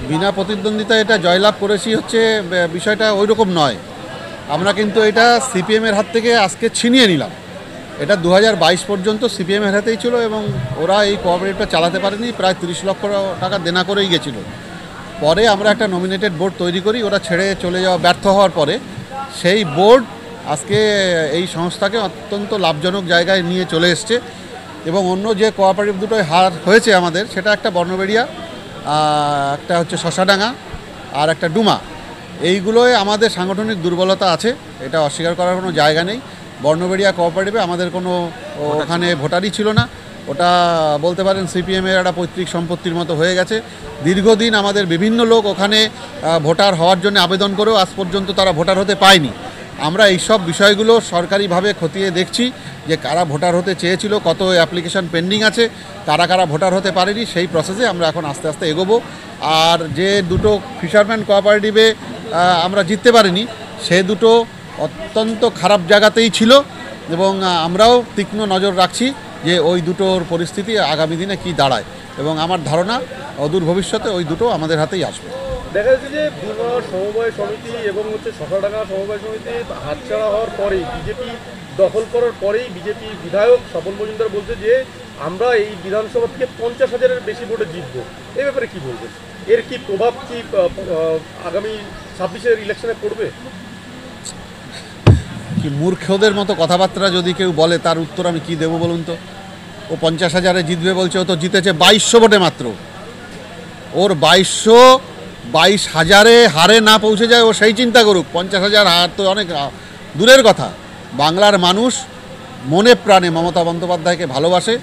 বিনা প্রতিদ্বন্দ্বিতায় এটা জয়লাভ করেছি হচ্ছে বিষয়টা ওই রকম নয়। আমরা কিন্তু এটা সিপিএমের হাত থেকে আজকে ছিনিয়ে নিলাম। এটা 2022 পর্যন্ত সিপিএমের হাতেই ছিল এবং ওরা এই কোঅপারেটিভটা চালাতে পারেনি, প্রায় 30 লক্ষ টাকা দেনা করেই গেছিলো। পরে আমরা একটা নমিনেটেড বোর্ড তৈরি করি, ওরা ছেড়ে চলে যাওয়া ব্যর্থ হওয়ার পরে সেই বোর্ড আজকে এই সংস্থাকে অত্যন্ত লাভজনক জায়গায় নিয়ে চলে এসছে। এবং অন্য যে কোঅপারেটিভ দুটোয় হার হয়েছে আমাদের, সেটা একটা বর্ণবেড়িয়া, একটা হচ্ছে শশাডাঙ্গা, আর একটা ডুমা। এইগুলোয় আমাদের সাংগঠনিক দুর্বলতা আছে, এটা অস্বীকার করার কোনো জায়গা নেই। বর্ণবেড়িয়া কোঅপারেটিভে আমাদের কোনো ওখানে ভোটারই ছিল না, ওটা বলতে পারেন সিপিএমের একটা পৈতৃক সম্পত্তির মতো হয়ে গেছে। দীর্ঘদিন আমাদের বিভিন্ন লোক ওখানে ভোটার হওয়ার জন্য আবেদন করেও আজ পর্যন্ত তারা ভোটার হতে পায়নি। আমরা এইসব বিষয়গুলো সরকারিভাবে খতিয়ে দেখছি যে কারা ভোটার হতে চেয়েছিল, কত অ্যাপ্লিকেশন পেন্ডিং আছে, কারা কারা ভোটার হতে পারেনি, সেই প্রসেসে আমরা এখন আস্তে আস্তে এগোবো। আর যে দুটো ফিশারম্যান কোঅপারেটিভে আমরা জিততে পারিনি, সে দুটো অত্যন্ত খারাপ জায়গাতেই ছিল এবং আমরাও তীক্ষ্ণ নজর রাখছি যে ওই দুটোর পরিস্থিতি আগামী দিনে কি দাঁড়ায়, এবং আমার ধারণা অদূর ভবিষ্যতে ওই দুটো আমাদের হাতেই আসবে। দেখা যাচ্ছে যে ভীমা সমবায় সমিতি এবং শশাডাঙ্গা সমবায় সমিতি হাতছাড়া হওয়ার পরেই, বিজেপি দখল করার পরেই বিজেপি বিধায়ক স্বপন মজুমদার বলছে যে আমরা এই বিধানসভা থেকে 50,000-এর বেশি ভোটে জিতবো। এই ব্যাপারে কি বলবেন? এর কি প্রভাব কি আগামী 26-এর ইলেকশনে পড়বে? কি মূর্খদের মতো কথাবার্তা যদি কেউ বলে, তার উত্তর আমি কি দেবো বলুন তো? ও 50,000-এ জিতবে বলছে, ও তো জিতেছে 2200 ভোটে মাত্র। ওর 22,000-এ হারে না পৌঁছে যায়, ও সেই চিন্তা করুক। 50,000 হার তো অনেক দূরের কথা। বাংলার মানুষ মনে প্রাণে মমতা বন্দ্যোপাধ্যায়কে ভালোবাসে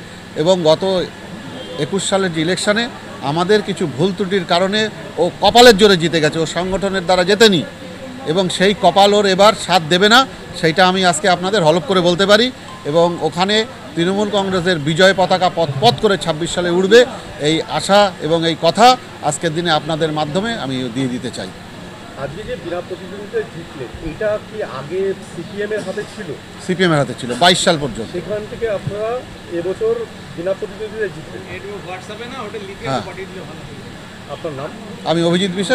এবং গত 21 সালের যে ইলেকশানে আমাদের কিছু ভুল ত্রুটির কারণে ও কপালের জোরে জিতে গেছে, ও সংগঠনের দ্বারা জেতেনি। এবং সেই কপাল ওর এবার সাথ দেবে না, সেইটা আমি আজকে আপনাদের হলফ করে বলতে পারি। এবং ওখানে তৃণমূল কংগ্রেসের বিজয় পতাকা পথ করে 26 সালে উঠবে, এই আশা এবং এই কথা আজকের দিনে আপনাদের মাধ্যমে আমি দিয়ে দিতে চাই। আজকে যে বিনা প্রতিদ্বন্দ্বিতায় জিতলেন, এটা কি আগে সিপিএমের হাতে ছিল? সিপিএমের হাতে ছিল 22 সাল পর্যন্ত। সেখান থেকে আপনারা এবছর বিনা প্রতিদ্বন্দ্বিতায় জিতলেন। হ্যাঁ। আপনার নাম? আমি অভিজিৎ বিশ্বাস।